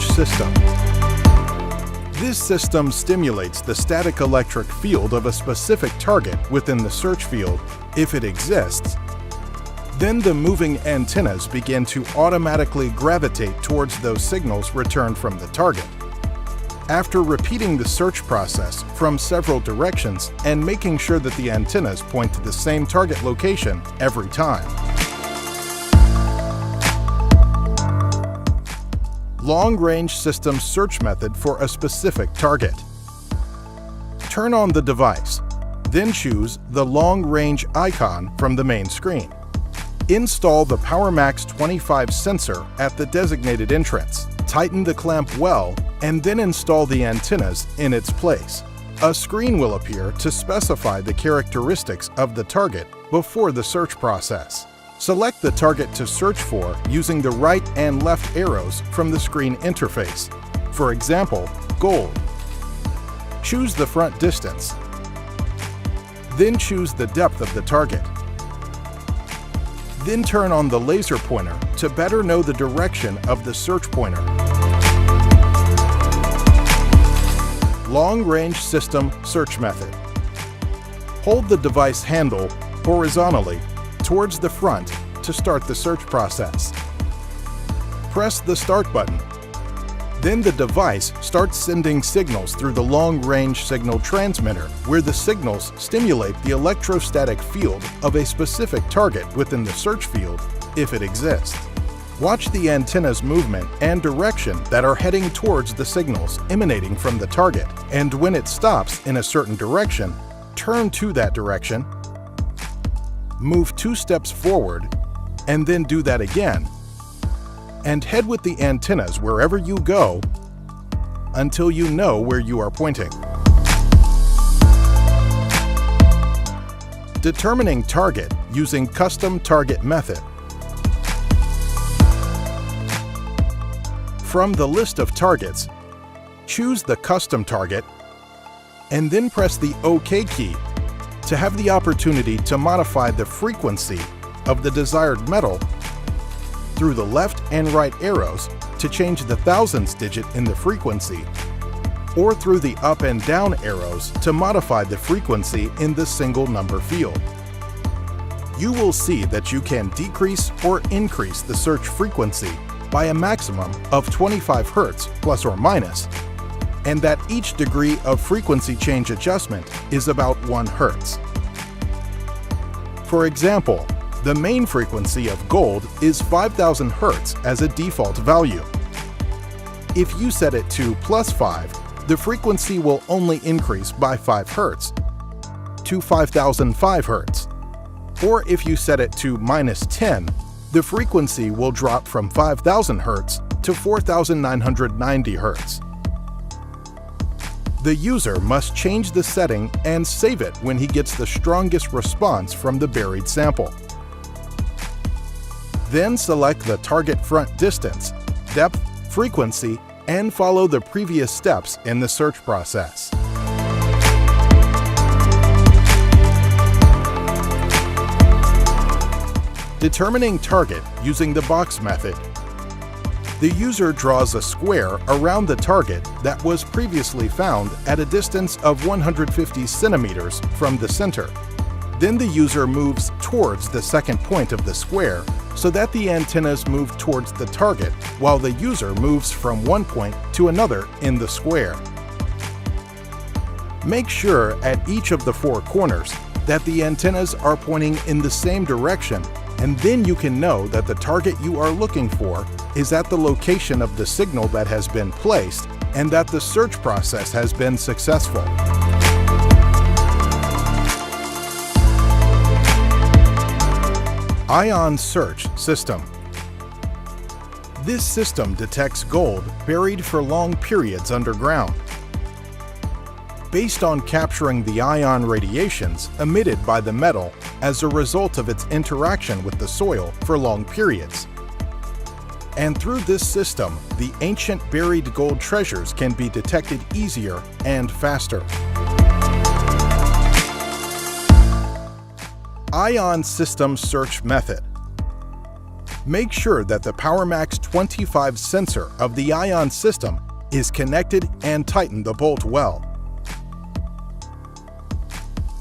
long-range system. This system stimulates the static electric field of a specific target within the search field, if it exists. Then the moving antennas begin to automatically gravitate towards those signals returned from the target. After repeating the search process from several directions and making sure that the antennas point to the same target location every time. Long-range system search method for a specific target. Turn on the device, then choose the long-range icon from the main screen. Install the PowerMax 25 sensor at the designated entrance. Tighten the clamp well, and then install the antennas in its place. A screen will appear to specify the characteristics of the target before the search process. Select the target to search for using the right and left arrows from the screen interface. For example, gold. Choose the front distance. Then choose the depth of the target. Then turn on the laser pointer to better know the direction of the search pointer. Long-range system search method. Hold the device handle horizontally towards the front to start the search process. Press the Start button. Then the device starts sending signals through the long-range signal transmitter, where the signals stimulate the electrostatic field of a specific target within the search field, if it exists. Watch the antenna's movement and direction that are heading towards the signals emanating from the target, and when it stops in a certain direction, turn to that direction, move 2 steps forward, and then do that again, and head with the antennas wherever you go until you know where you are pointing. Determining target using custom target method. From the list of targets, choose the custom target and then press the OK key to have the opportunity to modify the frequency of the desired metal through the left and right arrows to change the thousandths digit in the frequency, or through the up and down arrows to modify the frequency in the single number field. You will see that you can decrease or increase the search frequency by a maximum of 25 Hz plus or minus, and that each degree of frequency change adjustment is about 1 Hz. For example, the main frequency of gold is 5000 Hz as a default value. If you set it to +5, the frequency will only increase by 5 Hz to 5005 Hz. Or if you set it to -10, the frequency will drop from 5000 Hz to 4990 Hz. The user must change the setting and save it when he gets the strongest response from the buried sample. Then select the target front distance, depth, frequency, and follow the previous steps in the search process. Determining target using the box method. The user draws a square around the target that was previously found at a distance of 150 centimeters from the center. Then the user moves towards the second point of the square so that the antennas move towards the target while the user moves from one point to another in the square. Make sure at each of the 4 corners that the antennas are pointing in the same direction, and then you can know that the target you are looking for is at the location of the signal that has been placed and that the search process has been successful. Ion Search System. This system detects gold buried for long periods underground. Based on capturing the ion radiations emitted by the metal as a result of its interaction with the soil for long periods. And through this system, the ancient buried gold treasures can be detected easier and faster. Ion System Search Method. Make sure that the PowerMax 25 sensor of the ion system is connected and tighten the bolt well.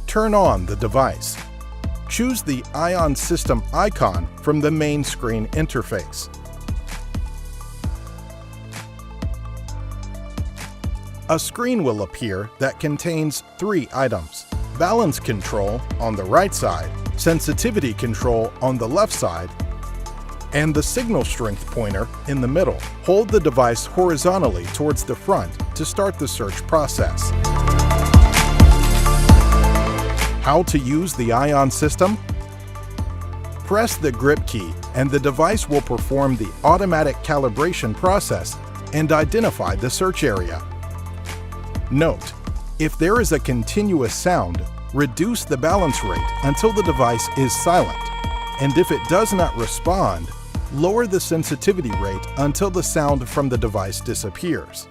Turn on the device. Choose the ion system icon from the main screen interface. A screen will appear that contains 3 items: balance control on the right side, sensitivity control on the left side, and the signal strength pointer in the middle. Hold the device horizontally towards the front to start the search process. How to use the ion system? Press the grip key and the device will perform the automatic calibration process and identify the search area. Note: if there is a continuous sound, reduce the balance rate until the device is silent, and if it does not respond, lower the sensitivity rate until the sound from the device disappears.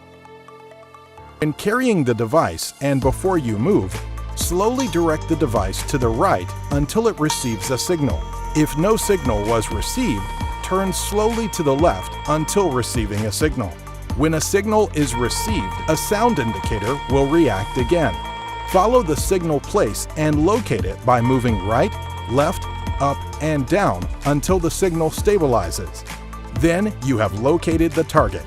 When carrying the device and before you move, slowly direct the device to the right until it receives a signal. If no signal was received, turn slowly to the left until receiving a signal. When a signal is received, a sound indicator will react again. Follow the signal place and locate it by moving right, left, up, and down until the signal stabilizes. Then you have located the target.